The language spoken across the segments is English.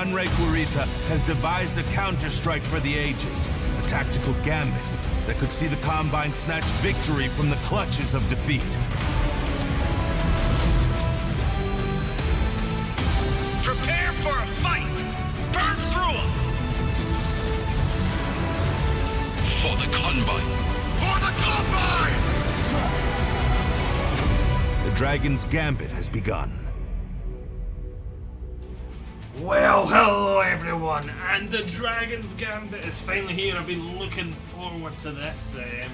MechWarrior has devised a counter-strike for the ages, a tactical gambit that could see the Combine snatch victory from the clutches of defeat. Prepare for a fight! Burn through them! For the Combine! For the Combine! The Dragon's Gambit has begun. Well, hello everyone, and the Dragon's Gambit is finally here. I've been looking forward to this. It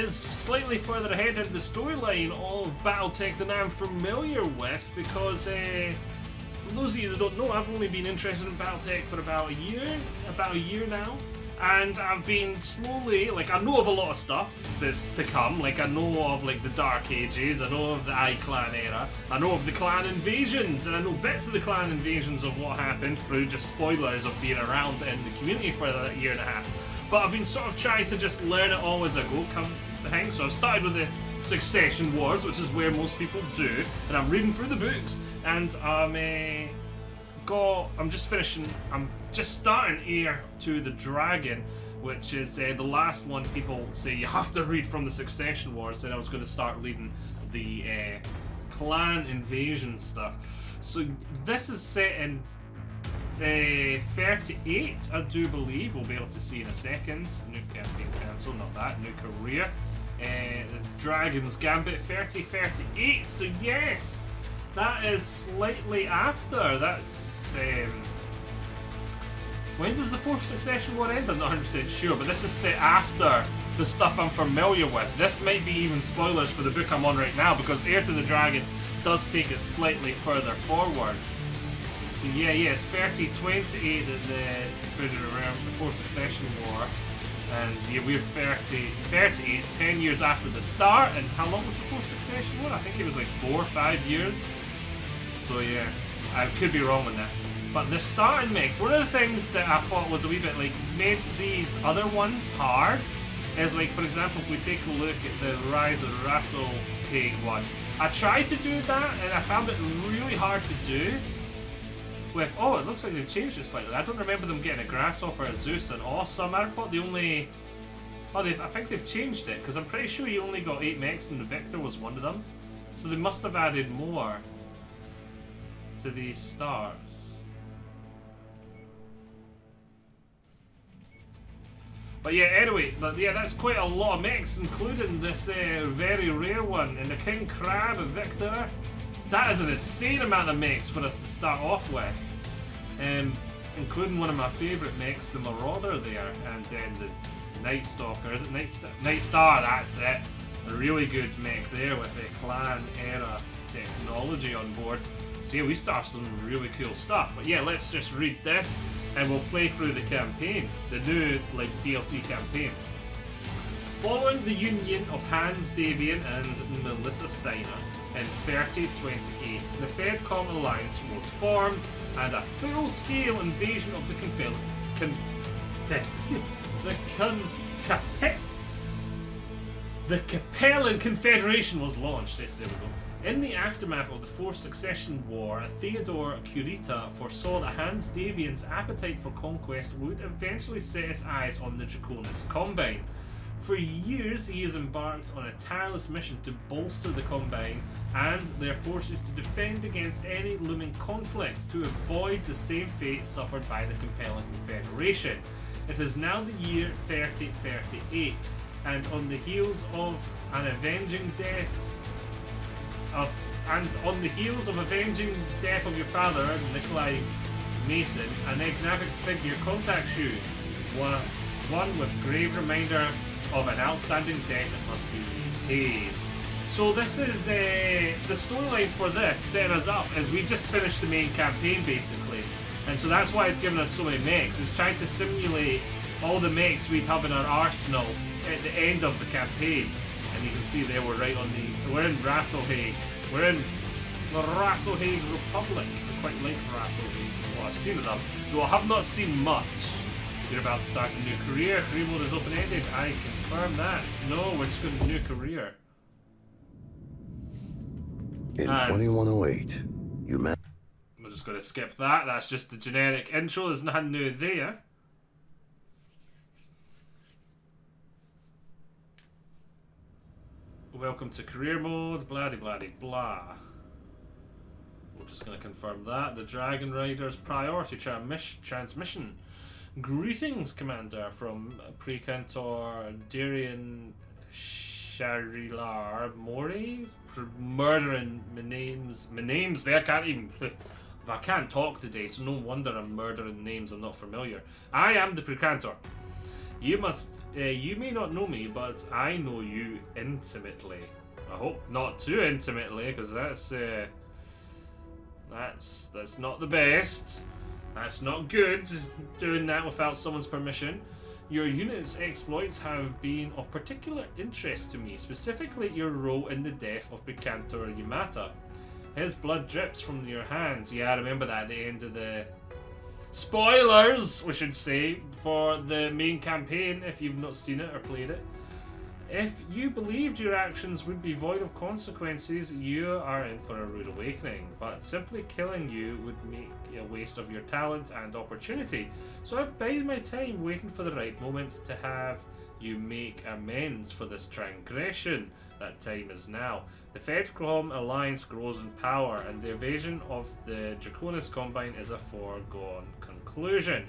is slightly further ahead in the storyline of Battletech than I'm familiar with, because for those of you that don't know, I've only been interested in Battletech for about a year now. And I've been slowly, I know of a lot of stuff that's to come. I know of, the Dark Ages, I know of the I-Clan era, I know of the clan invasions, and I know bits of the clan invasions of what happened through just spoilers of being around in the community for that year and a half. But I've been sort of trying to just learn it all as I go, So I've started with the Succession Wars, which is where most people do, and I'm reading through the books, and I'm just starting Heir to the Dragon, which is the last one people say you have to read from the Succession Wars. Then I was going to start reading the clan invasion stuff. So this is set in 38, I do believe. We'll be able to see in a second. New campaign cancel, not that. New career. The Dragon's Gambit 3038. So yes, that is slightly after. That's when does the 4th Succession War end? I'm not 100% sure, but this is set after the stuff I'm familiar with. This might be even spoilers for the book I'm on right now, because Heir to the Dragon does take it slightly further forward. So yeah, it's 3028 in the 4th Succession War, and yeah, we're 38, 10 years after the start. And how long was the 4th Succession War? I think it was 4 or 5 years. So yeah, I could be wrong on that. But the starting mix, one of the things that I thought was a wee bit made these other ones hard is for example, if we take a look at the Rise of Rasselhaig one, I tried to do that and I found it really hard to do with, it looks like they've changed it slightly. I don't remember them getting a Grasshopper, a Zeus, and Awesome. I thought I think they've changed it, because I'm pretty sure you only got 8 mechs and the Victor was one of them. So they must have added more to these starts. But yeah, anyway, that's quite a lot of mechs, including this very rare one. And the King Crab and Victor, that is an insane amount of mechs for us to start off with. Including one of my favourite mechs, the Marauder there, and then the Night Stalker. Is it Night Star? That's it. A really good mech there with a clan era technology on board. So yeah, we start some really cool stuff. But yeah, let's just read this and we'll play through the campaign, the new DLC campaign. Following the union of Hans Davian and Melissa Steiner in 3028, the FedCom Alliance was formed, and a full-scale invasion of the Capellan Confederation was launched. There we go. In the aftermath of the 4th Succession War, Theodore Curita foresaw that Hans Davian's appetite for conquest would eventually set his eyes on the Draconis Combine. For years, he has embarked on a tireless mission to bolster the Combine and their forces to defend against any looming conflict, to avoid the same fate suffered by the Capellan Confederation. It is now the year 3038, and on the heels of avenging death of your father, Nikolai Mason, an enigmatic figure contacts you, one with grave reminder of an outstanding debt that must be paid. So this is the storyline for this, setting us up as we just finished the main campaign basically, and so that's why it's given us so many mechs. It's trying to simulate all the mechs we'd have in our arsenal at the end of the campaign. And you can see there we're in Rasselhaig. We're in the Rasselhaig Republic. I quite like Rasselhaig. Well, I've seen of them, though I have not seen much. You're about to start a new career. Career mode is open-ended. I confirm that. No, we're just going to new career. In 2108, you met. We'll just going to skip that. That's just the generic intro. There's nothing new there. Welcome to career mode, blah de blah de blah. We're just going to confirm that. The Dragon Rider's priority transmission. Greetings, Commander, from Precantor Darian Sharilar Mori. Murdering my names there. I can't talk today, so no wonder I'm murdering names I'm not familiar. I am the Precantor. You may not know me, but I know you intimately. I hope not too intimately, because that's not the best. That's not good, doing that without someone's permission. Your unit's exploits have been of particular interest to me, specifically your role in the death of Precantor Yamata. His blood drips from your hands. Yeah, I remember that at the end of the... Spoilers, we should say, for the main campaign, if you've not seen it or played it. If you believed your actions would be void of consequences, you are in for a rude awakening. But simply killing you would make a waste of your talent and opportunity. So I've bided my time waiting for the right moment to have you make amends for this transgression. That time is now. The Fedcom Alliance grows in power, and the invasion of the Draconis Combine is a foregone conclusion.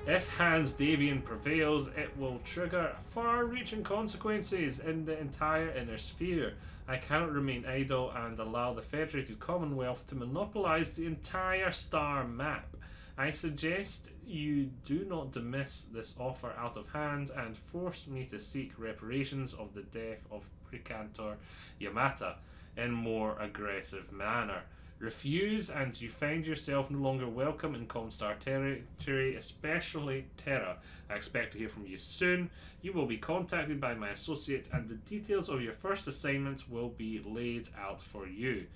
If Hans Davian prevails, it will trigger far-reaching consequences in the entire inner sphere. I cannot remain idle and allow the Federated Commonwealth to monopolize the entire star map. I suggest you do not dismiss this offer out of hand and force me to seek reparations of the death of Precantor Yamata in more aggressive manner. Refuse and you find yourself no longer welcome in Comstar territory, especially Terra. I expect to hear from you soon. You will be contacted by my associate and the details of your first assignment will be laid out for you.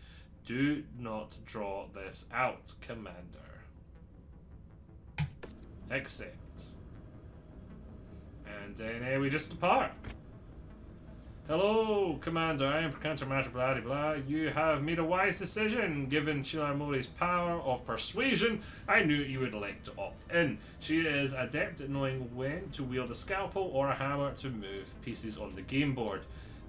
Do not draw this out, Commander. Accept. And then we just depart. Hello, Commander. I am Precantor Master blah blah. You have made a wise decision. Given Shilar Mori's power of persuasion, I knew you would like to opt in. She is adept at knowing when to wield a scalpel or a hammer to move pieces on the game board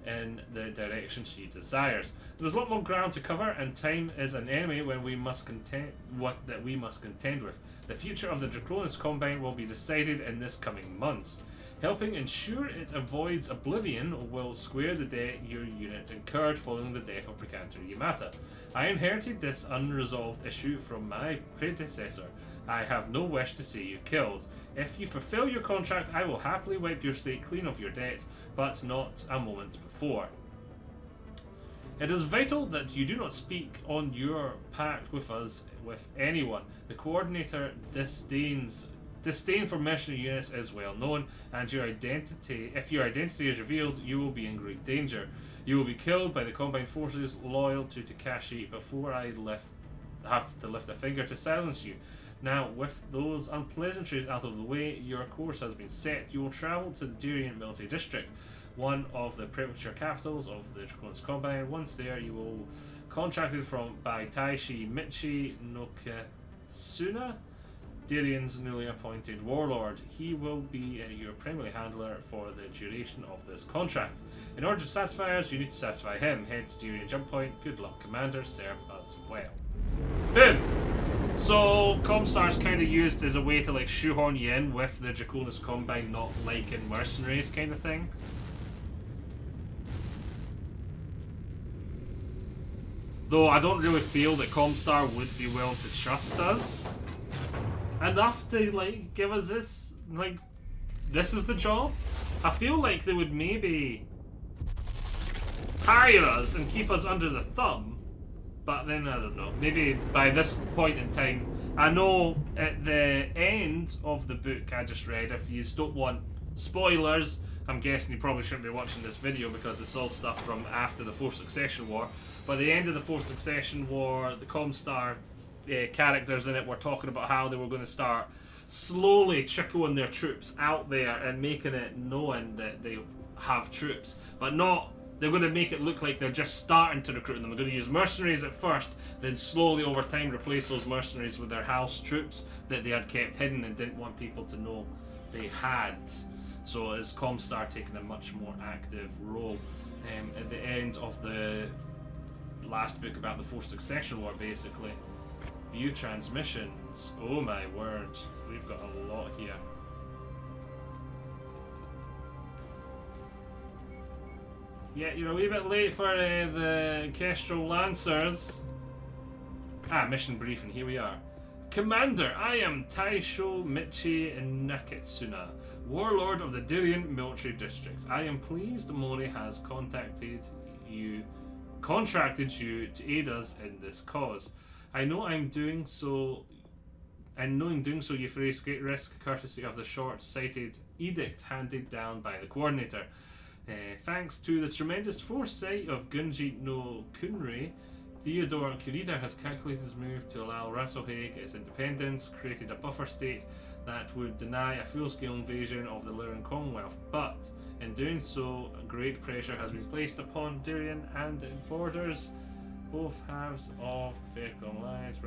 in the direction she desires. There's a lot more ground to cover, and time is an enemy when we must contend with. The future of the Draconis Combine will be decided in this coming months. Helping ensure it avoids oblivion will square the debt your unit incurred following the death of Precantor Yamata. I inherited this unresolved issue from my predecessor. I have no wish to see you killed. If you fulfill your contract, I will happily wipe your slate clean of your debt, but not a moment before. It is vital that you do not speak on your pact with us with anyone. The coordinator disdain for mercenary units is well known, and if your identity is revealed, you will be in great danger. You will be killed by the combined forces loyal to Takashi before I have to lift a finger to silence you. Now, with those unpleasantries out of the way, your course has been set. You will travel to the Durian Military District, one of the premature capitals of the Draconis Combine. Once there, you will contracted by Taishi Michi Nokatsuna, Darian's newly appointed warlord. He will be your primary handler for the duration of this contract. In order to satisfy us, you need to satisfy him. Head to Darian Jump Point. Good luck, Commander. Serve us well. Boom! So, Comstar's kind of used as a way to like shoehorn you in with the Draconis Combine not liking mercenaries kind of thing. Though I don't really feel that Comstar would be willing to trust us enough to like give us this, like, this is the job. I feel like they would maybe hire us and keep us under the thumb, but then I don't know, maybe by this point in time, I know at the end of the book I just read, if you don't want spoilers, I'm guessing you probably shouldn't be watching this video because it's all stuff from after the Fourth Succession War. By the end of the Fourth Succession War, the Comstar characters in it were talking about how they were going to start slowly trickling their troops out there and making it known that they have troops, but not They're going to make it look like they're just starting to recruit them. They're going to use mercenaries at first, then slowly over time replace those mercenaries with their house troops that they had kept hidden and didn't want people to know they had. So as Comstar taking a much more active role. At the end of the last book about the Fourth Succession War, basically. View transmissions. Oh my word. We've got a lot here. Yeah, you're a wee bit late for the Kestrel Lancers. Mission briefing, here we are. Commander, I am Taisho Michi Nakitsuna, warlord of the Dirian Military District. I am pleased Mori has contracted you to aid us in this cause. I know in doing so you face great risk courtesy of the short-sighted edict handed down by the coordinator. Thanks to the tremendous foresight of Gunji no Kunri, Theodore Kurita has calculated his move to allow Rasselhaig its independence, created a buffer state that would deny a full-scale invasion of the Lyran Commonwealth, but in doing so, great pressure has been placed upon Dirian and it borders both halves of the Faircom lines.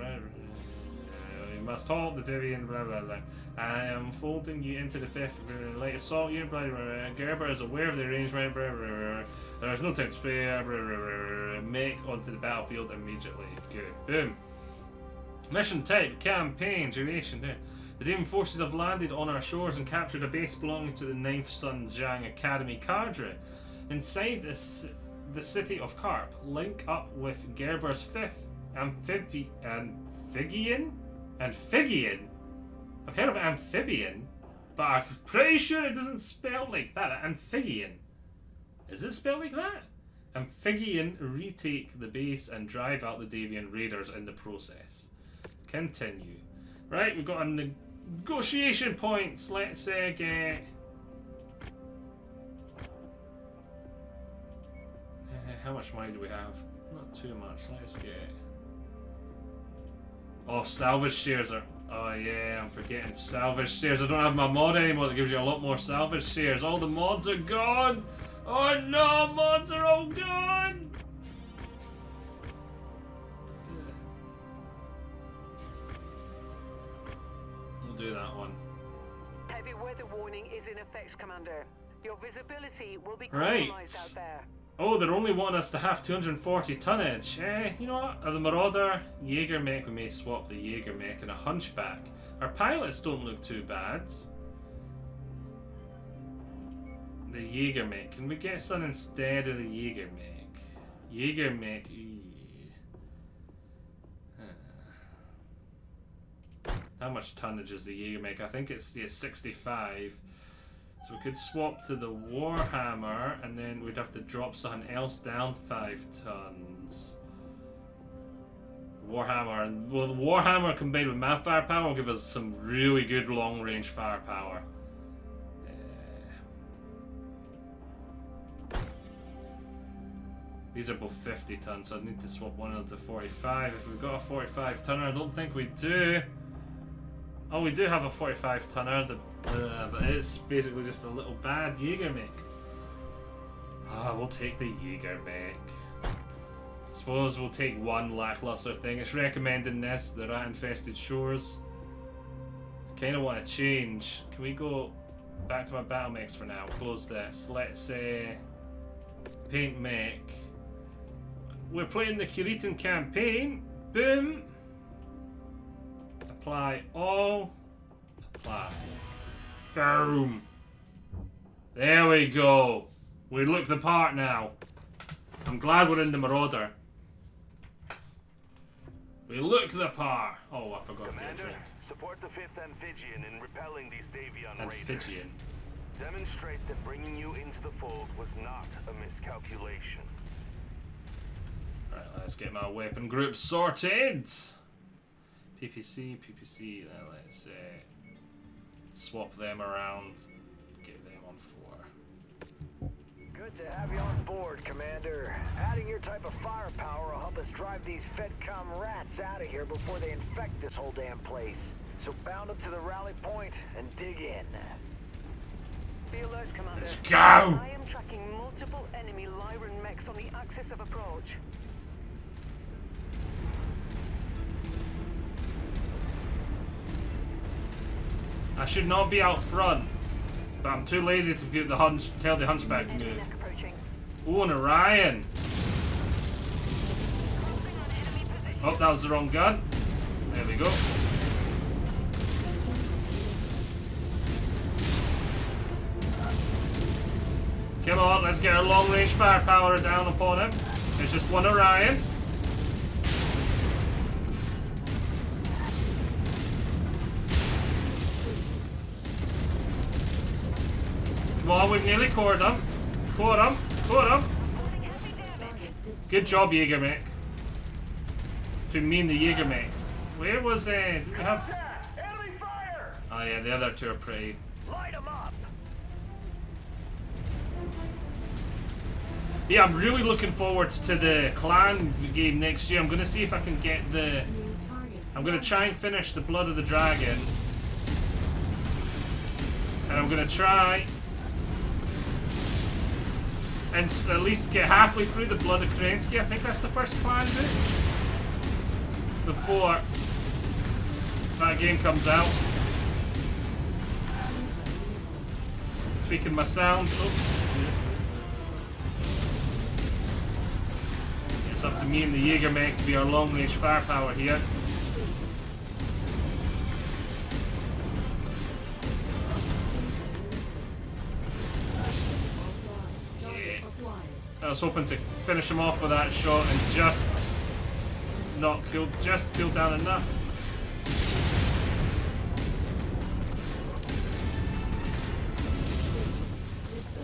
You must halt the Dirian, blah blah blah. I am folding you into the fifth light assault unit, blah blah blah. Gerber is aware of the arrangement, blah blah blah. There is no time to spare, blah blah blah. Make onto the battlefield immediately. Good. Boom. Mission type, campaign, duration. The Demon forces have landed on our shores and captured a base belonging to the 9th Sun Jiang Academy cadre. Inside the city of Karp, link up with Gerber's 5th Amphibian? I've heard of amphibian, but I'm pretty sure it doesn't spell like that. Amphibian. Is it spelled like that? Amphibian retake the base and drive out the Davian raiders in the process. Continue. Right, we've got a negotiation points. Let's get... how much money do we have? Not too much. Let's get... oh, salvage shares are... oh yeah, I'm forgetting. Salvage shares. I don't have my mod anymore that gives you a lot more salvage shares. All the mods are gone! Oh no, mods are all gone! We'll do that one. Heavy weather warning is in effect, Commander. Your visibility will be compromised out there. Oh, they're only wanting us to have 240 tonnage. You know what? The Marauder, Jaeger mech, we may swap the Jaeger mech and a Hunchback. Our pilots don't look too bad. The Jaeger mech. Can we get some instead of the Jaeger mech? Jaeger mech. How much tonnage is the Jaeger mech? I think it's 65. So we could swap to the Warhammer, and then we'd have to drop something else down 5 tons. Warhammer, and well, the Warhammer combined with math firepower will give us some really good long-range firepower. These are both 50 tons, so I'd need to swap one of the 45. If we've got a 45 tonner, I don't think we do. Oh, we do have a 45 tonner, but it's basically just a little bad Jaeger mech. We'll take the Jaeger mech. Suppose we'll take one lackluster thing. It's recommending this, the rat-infested shores. I kind of want to change. Can we go back to my battle mechs for now? Close this. Let's paint mech. We're playing the Kiritan campaign. Boom. Apply all. Apply. Boom. There we go. We look the part now. I'm glad we're in the Marauder. We look the part. Oh, I forgot to get a drink. Support the 5th Amphibian in repelling these Davion raiders. Amphibian. Demonstrate that bringing you into the fold was not a miscalculation. Right, let's get my weapon group sorted. PPC, let's swap them around, get them on 4. Good to have you on board, Commander. Adding your type of firepower will help us drive these FedCom rats out of here before they infect this whole damn place. So bound up to the rally point and dig in. Be alert, Commander. Let's go! I am tracking multiple enemy Lyran mechs on the axis of approach. I should not be out front, but I'm too lazy to get the tell the hunchback to move. Oh, an Orion. Oh, that was the wrong gun. There we go. Come on, let's get our long-range firepower down upon him. There's just one Orion. Come on, we've nearly cored him. Caught him. Caught him. Good job, Jägermech. To mean the Jägermech. Where was did we have? Enemy fire! Oh yeah, the other two are pretty. Light 'em up! Yeah, I'm really looking forward to the clan game next year. I'm gonna see if I can get the. I'm gonna try and finish the Blood of the Dragon, and I'm gonna try and at least get halfway through the Blood of Kerensky. I think that's the first clan book before that game comes out. Tweaking my sound. Oh. It's up to me and the Jägermech to be our long-range firepower here. Yeah. I was hoping to finish him off with that shot and just kill down enough.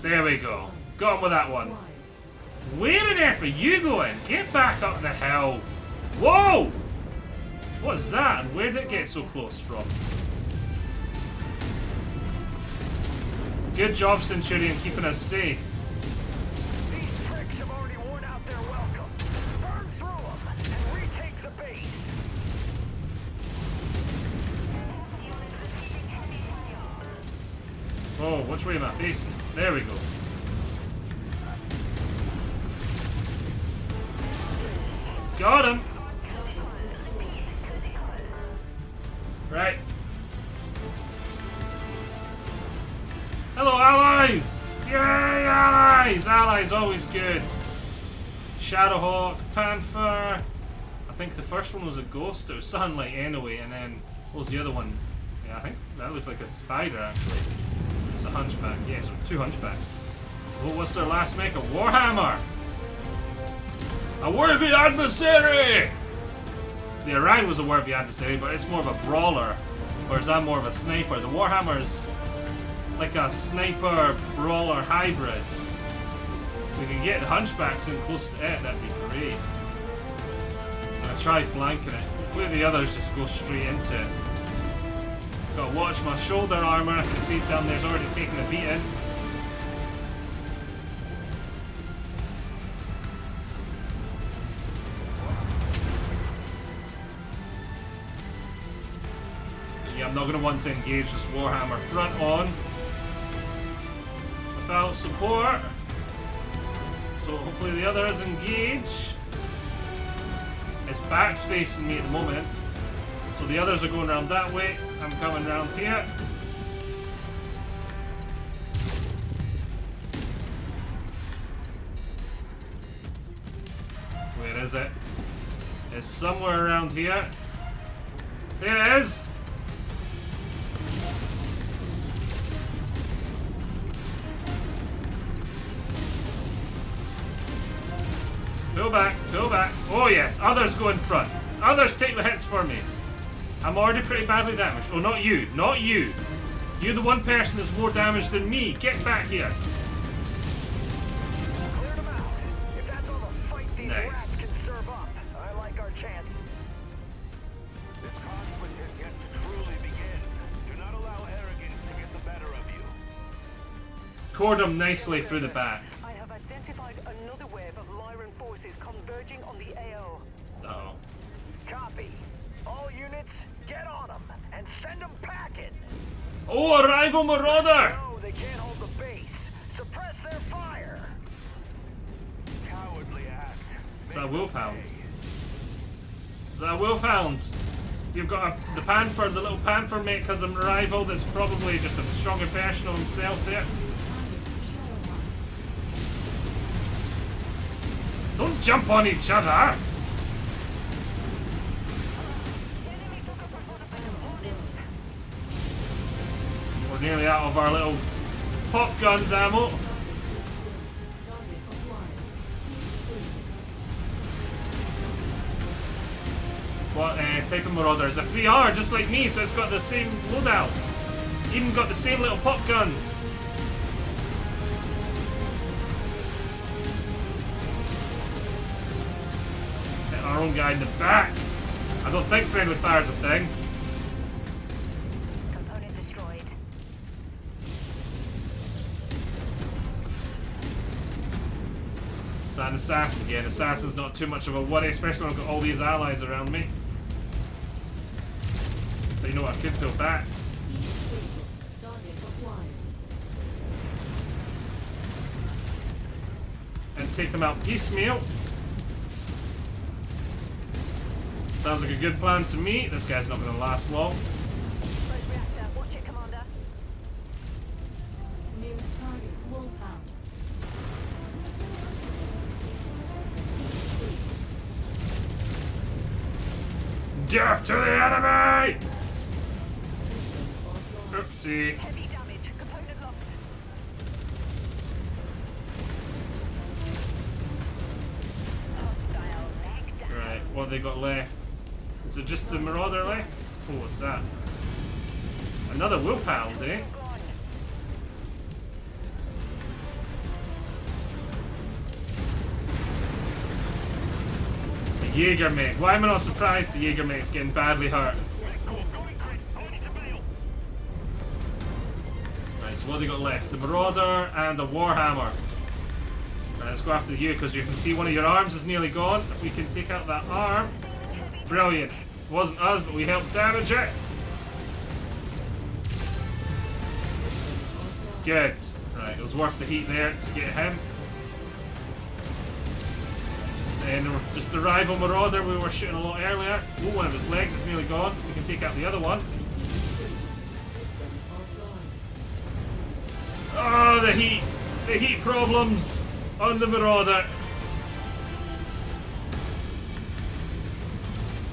There we go. Got him with that one. Where on earth are you going? Get back up the hill. Whoa! What's that? And where did it get so close from? Good job, Centurion, keeping us safe. These pricks have already worn out their welcome. Burn through them and retake the base. Oh, which way am I facing? There we go. Got him! Right. Hello, allies! Yay, allies! Allies, always good. Shadowhawk, Panther. I think the first one was a ghost. It was Sunlight anyway, and then what was the other one? Yeah, I think that looks like a spider actually. It's a hunchback. Yeah, so 2 hunchbacks. Oh, what's their last make? A Warhammer! A worthy adversary! The Orion was a worthy adversary, but it's more of a brawler, whereas I'm more of a sniper. The Warhammer's like a sniper brawler hybrid. If we can get the hunchbacks in close to it, that'd be great. I'm gonna try flanking it. Hopefully the others just go straight into it. Gotta watch my shoulder armor. I can see it down there's already taking a beating. Yeah, I'm not going to want to engage this Warhammer front on without support. So hopefully the others engage. Its back's facing me at the moment. So the others are going around that way. I'm coming around here. Where is it? It's somewhere around here. There it is! Pull back, pull back. Oh yes, others go in front. Others take the hits for me. I'm already pretty badly damaged. Oh, not you, not you. You're the one person that's more damaged than me. Get back here. Cleared them out. If that's all the fight these Nice. rats can serve up, I like our chances. This conflict has yet to truly begin. Do not allow arrogance to get the better of you. Cord him nicely through the back. I have identified another wave of Lyran forces converging on the AO. Uh-oh. Copy. All units, get on them and send them packing. Oh, a rival marauder! No, they can't hold the Is that a wolfhound? Is that a wolfhound? You've got the panther, the little panther mate has a rival that's probably just a stronger version of himself there. Don't jump on each other! We're nearly out of our little pop guns ammo. What type of marauder? It's a 3R, just like me, so it's got the same loadout. Even got the same little pop gun. Hit our own guy in the back. I don't think friendly fire's a thing. Component destroyed. Is that an assassin again? Assassin's not too much of a worry, especially when I've got all these allies around me. So you know what, I could go back. And take them out piecemeal. Sounds like a good plan to me. This guy's not going to last long. Close reactor. Watch it, Commander. New target wolfhound. Death to the enemy! Oopsie. Heavy damage. Component lost. Hostile leg down. Right, what have they got left? Is it just the marauder left? Oh, what's that? Another wolfhound, eh? Gone. The Jägermech. Why am I not surprised the Jägermech's getting badly hurt? Right, so what have they got left? The marauder and a warhammer. Right, let's go after you because you can see one of your arms is nearly gone. If we can take out that arm. Brilliant. Wasn't us, but we helped damage it. Good. Right, it was worth the heat there to get him. Just the rival marauder we were shooting a lot earlier. Oh, one of his legs is nearly gone. If we can take out the other one. Oh, the heat! The heat problems on the marauder.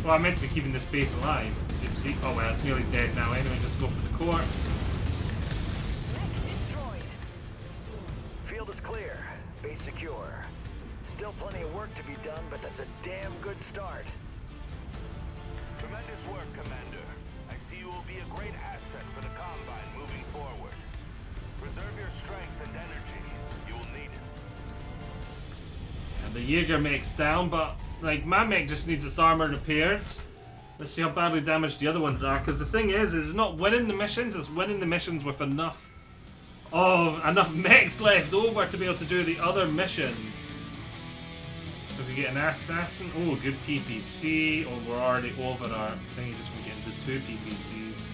Well, I meant to be keeping this base alive. Gypsy. Oh well, it's nearly dead now anyway. Just go for the core. Destroyed. Field is clear. Base secure. Still plenty of work to be done, but that's a damn good start. Tremendous work, Commander. I see you will be a great asset for the Combine moving forward. Preserve your strength and energy. You will need it. And the Jägermech's down, but like my mech just needs its armor repaired. Let's see how badly damaged the other ones are. Because the thing is it's not winning the missions. It's winning the missions with enough mechs left over to be able to do the other missions. So if we get an assassin, oh, good PPC, or we're already over our thing, just from getting to 2 PPCs.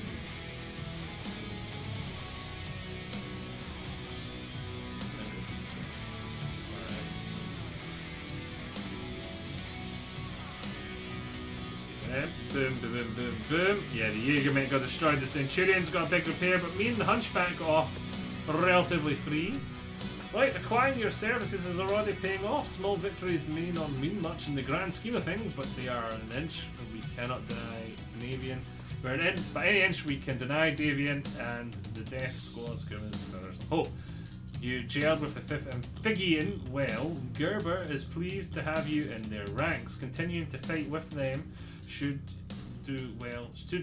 Alright. Boom, boom, boom, boom, boom. Yeah, the Jägermech got destroyed, the Centurion's got a big repair, but me and the Hunchback got off relatively free. Right, acquiring your services is already paying off. Small victories may not mean much in the grand scheme of things, but they are an inch, and we cannot deny Davian. By any inch we can deny Davian, and the Death Squad's given us hope. You jailed with the 5th Amphibian. Well, Gerber is pleased to have you in their ranks. Continuing to fight with them should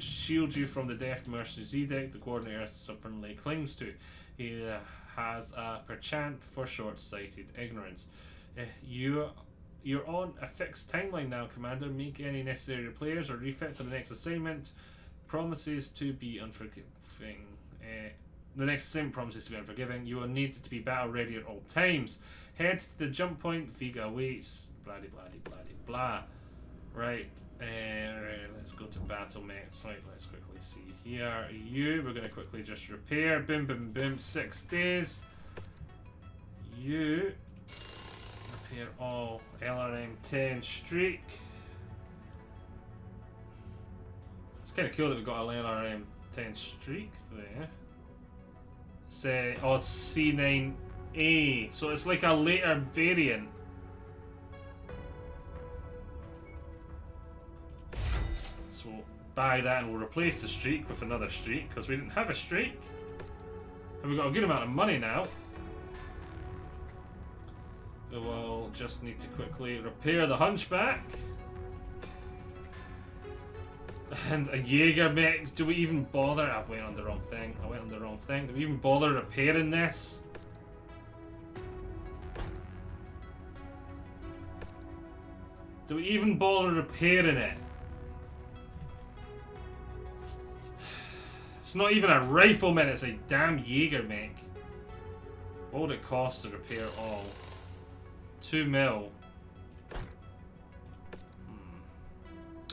shield you from the Death Mercenaries Edict the Coordinator stubbornly clings to. He has a perchance for short-sighted ignorance. You're on a fixed timeline now, Commander. Make any necessary repairs or refit for the next assignment. Promises to be unforgiving. The next assignment promises to be unforgiving. You will need to be battle ready at all times. Head to the jump point. Vega awaits. Blah de blah de blah de blah. Right. Let's go to battle mech site. Let's quickly see here. We're going to quickly just repair. Boom, boom, boom. 6 days. Repair all. LRM 10 streak. It's kind of cool that we got an LRM 10 streak there. Say, oh, it's C9A, so it's like a later variant. So we'll buy that and we'll replace the streak with another streak because we didn't have a streak. And we've got a good amount of money now. So we'll just need to quickly repair the Hunchback. And a Jaeger mech. Do we even bother? I went on the wrong thing. Do we even bother repairing this? Do we even bother repairing it? It's not even a rifleman, it's a damn Jaeger mech. What would it cost to repair all? 2 mil.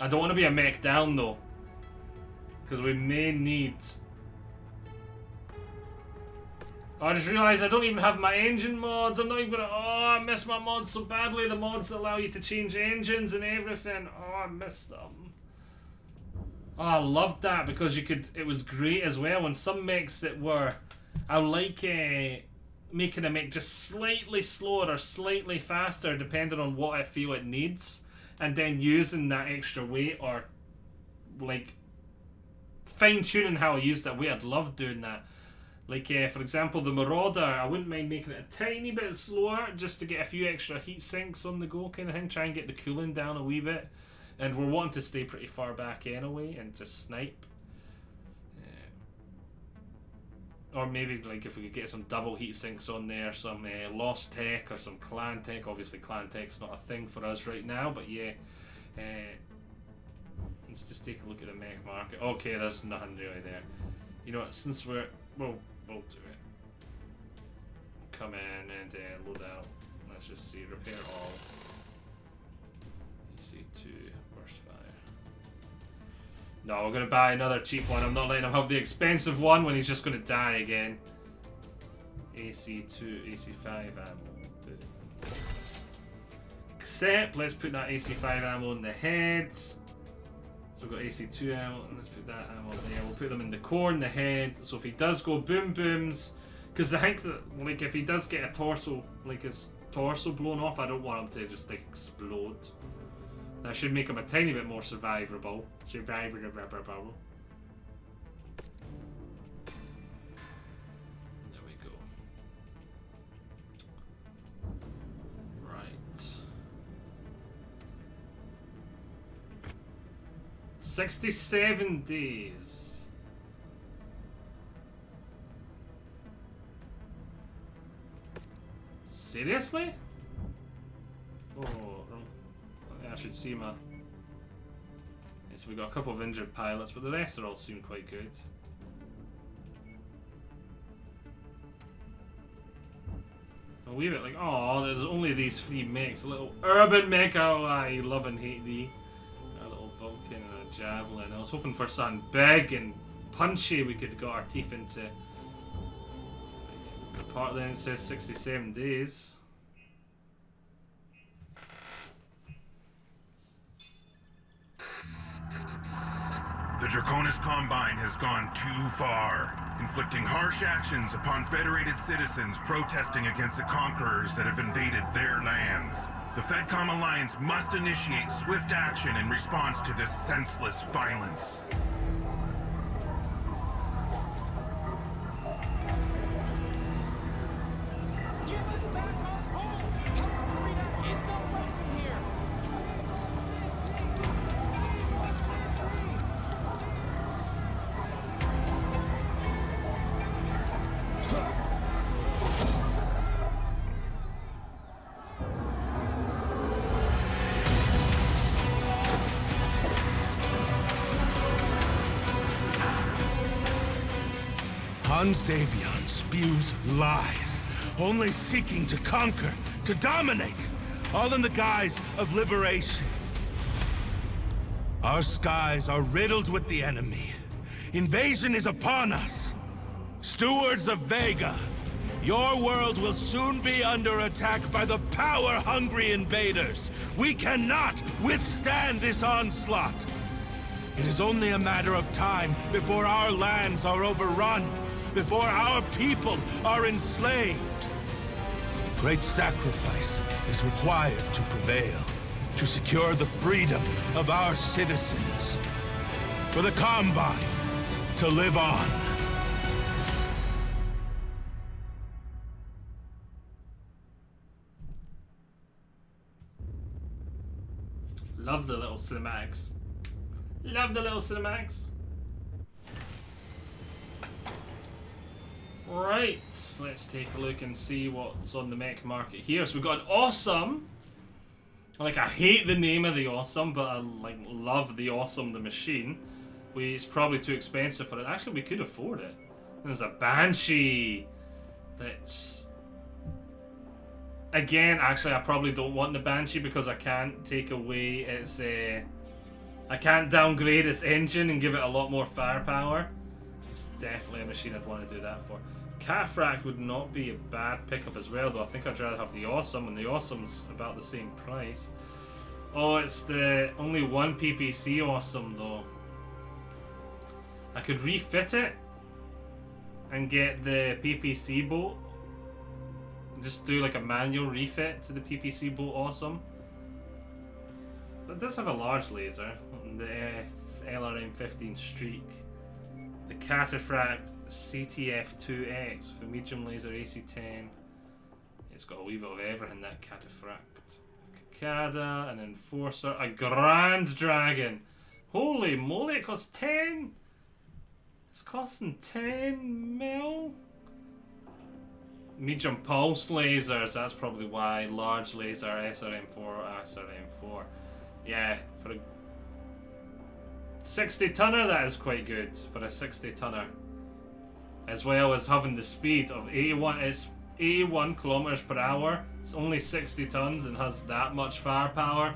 I don't want to be a mech down though, because we may need... Oh, I just realised I don't even have my engine mods. I'm not even gonna... Oh, I miss my mods so badly. The mods that allow you to change engines and everything. Oh, I miss them. Oh, I loved that because you could... It was great as well. And some mechs that were... I like making a mech just slightly slower or slightly faster depending on what I feel it needs. And then using that extra weight or like fine-tuning how I use that weight. I'd love doing that. Like for example the Marauder, I wouldn't mind making it a tiny bit slower just to get a few extra heat sinks on the go kind of thing. Try and get the cooling down a wee bit. And we're wanting to stay pretty far back anyway and just snipe. Or maybe like if we could get some double heat sinks on there, some Lost Tech or some Clan Tech. Obviously Clan Tech's not a thing for us right now, but yeah. Let's just take a look at the mech market. Okay, there's nothing really there. You know what, since we'll do it. Come in and load out. Let's just see, repair all. EC2, burst fire. No, we're gonna buy another cheap one. I'm not letting him have the expensive one when he's just gonna die again. AC2, AC5 ammo. Except, let's put that AC5 ammo in the head. So we've got AC2 ammo, and let's put that ammo there. We'll put them in the core and the head. So if he does go boom booms, because I think that like if he does get a torso, like his torso blown off, I don't want him to just like explode. That should make him a tiny bit more survivable. Survivable. There we go. Right. 67 days. Seriously? Oh, I should see my... So we got a couple of injured pilots, but the rest are all seem quite good. I'll leave it like, oh, there's only these 3 mechs. A little urban mech, oh, I love and hate thee. A little Vulcan and a Javelin. I was hoping for something big and punchy we could get our teeth into. The part then says 67 days. The Draconis Combine has gone too far, inflicting harsh actions upon Federated citizens protesting against the conquerors that have invaded their lands. The FedCom Alliance must initiate swift action in response to this senseless violence. Hans Davion spews lies, only seeking to conquer, to dominate, all in the guise of liberation. Our skies are riddled with the enemy. Invasion is upon us. Stewards of Vega, Your world will soon be under attack by the power-hungry invaders. We cannot withstand this onslaught. It is only a matter of time before our lands are overrun, before our people are enslaved. Great sacrifice is required to prevail, to secure the freedom of our citizens. For the Combine to live on. Love the little cinematics. Love the little cinematics. Right, let's take a look and see what's on the mech market here. So we've got an awesome. Like, I hate the name of the awesome, but I like love the awesome, the machine. It's probably too expensive for it. Actually, we could afford it. There's a Banshee. That's... Again, actually, I probably don't want the Banshee because I can't take away its... I can't downgrade its engine and give it a lot more firepower. It's definitely a machine I'd want to do that for. Cataphracts would not be a bad pickup as well, though I think I'd rather have the Awesome, and the Awesome's about the same price. Oh, it's the only one PPC Awesome, though. I could refit it and get the PPC boat. Just do like a manual refit to the PPC boat Awesome. But it does have a large laser, the LRM-15 Streak. The Cataphract CTF-2X with a medium laser AC-10. It's got a wee bit of everything, that Cataphract. Cicada, an Enforcer, a Grand Dragon. Holy moly, it costs 10? It's costing 10 mil? Medium pulse lasers, that's probably why. Large laser, SRM-4, SRM-4. Yeah, for a 60-tonner, that is quite good for a 60-tonner. As well as having the speed of 81, it's 81 kilometers per hour. It's only 60 tons and has that much firepower.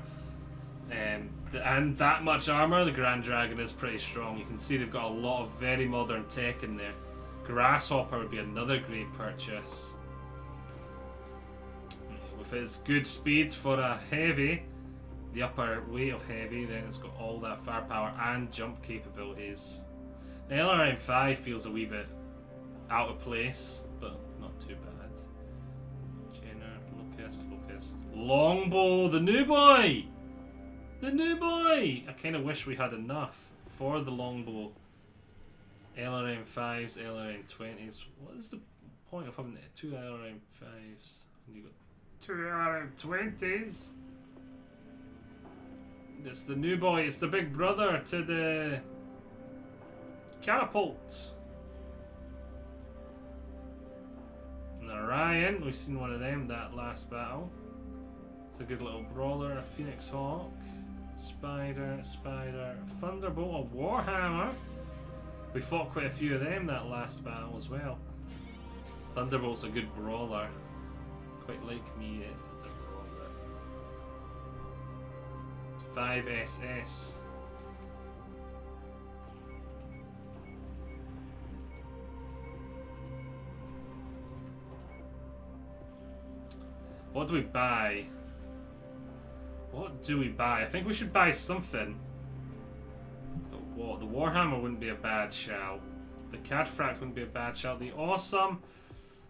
And that much armor. The Grand Dragon is pretty strong. You can see they've got a lot of very modern tech in there. Grasshopper would be another great purchase. With its good speed for a heavy, the upper weight of heavy, then it's got all that firepower and jump capabilities. The LRM-5 feels a wee bit out of place, but not too bad. Jenner, Locust. Longbow, the new boy! The new boy! I kind of wish we had enough for the longbow. LRM-5s, LRM-20s. What is the point of having 2 LRM-5s? And you got 2 LRM-20s? It's the new boy, it's the big brother to the catapult. And Orion, we've seen one of them that last battle. It's a good little brawler, a Phoenix Hawk, Spider, Thunderbolt, a Warhammer. We fought quite a few of them that last battle as well. Thunderbolt's a good brawler. Quite like me as a brawler. 5SS. What do we buy? What do we buy? I think we should buy something. The Warhammer wouldn't be a bad shout. The Cataphract wouldn't be a bad shout. The Awesome,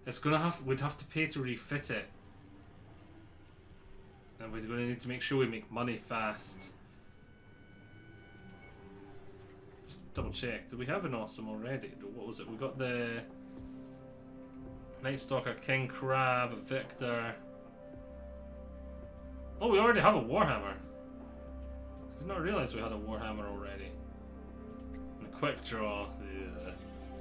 we'd have to pay to refit it. And we're going to need to make sure we make money fast. Just double check. Do we have an Awesome already? What was it? We got the Night Stalker, King Crab, Victor. Oh, we already have a Warhammer. I did not realize we had a Warhammer already. And a Quick Draw. Ugh.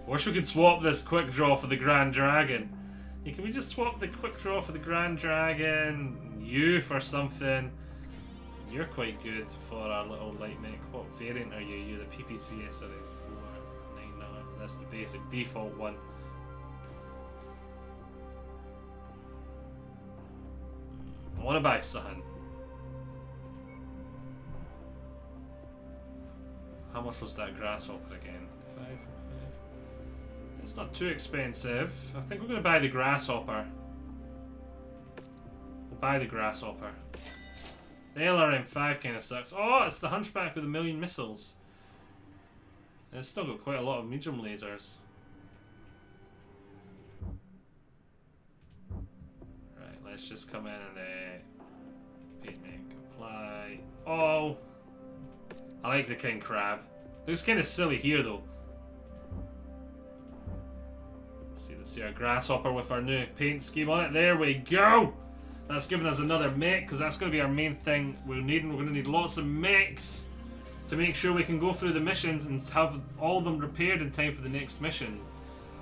I wish we could swap this Quick Draw for the Grand Dragon. Yeah, can we just swap the Quick Draw for the Grand Dragon? You for something. You're quite good for our little light mech. What variant are you? You're the PPC SRM 499. That's the basic default one. I want to buy something. How much was that Grasshopper again? 5 for 5. It's not too expensive. I think we're going to buy the grasshopper. We'll buy the grasshopper. The LRM-5 kind of sucks. Oh, it's the Hunchback with a million missiles. And it's still got quite a lot of medium lasers. Right, let's just come in and paint make, apply. Oh! I like the King Crab. Looks kind of silly here though. Let's see our grasshopper with our new paint scheme on it. There we go! That's giving us another mech, because that's going to be our main thing we're needing. We're going to need lots of mechs to make sure we can go through the missions and have all of them repaired in time for the next mission.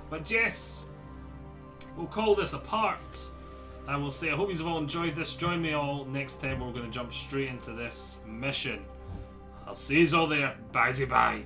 But yes, we'll call this a part. And we'll say, I hope you've all enjoyed this. Join me all next time where we're going to jump straight into this mission. I'll see you all there. Bye-bye.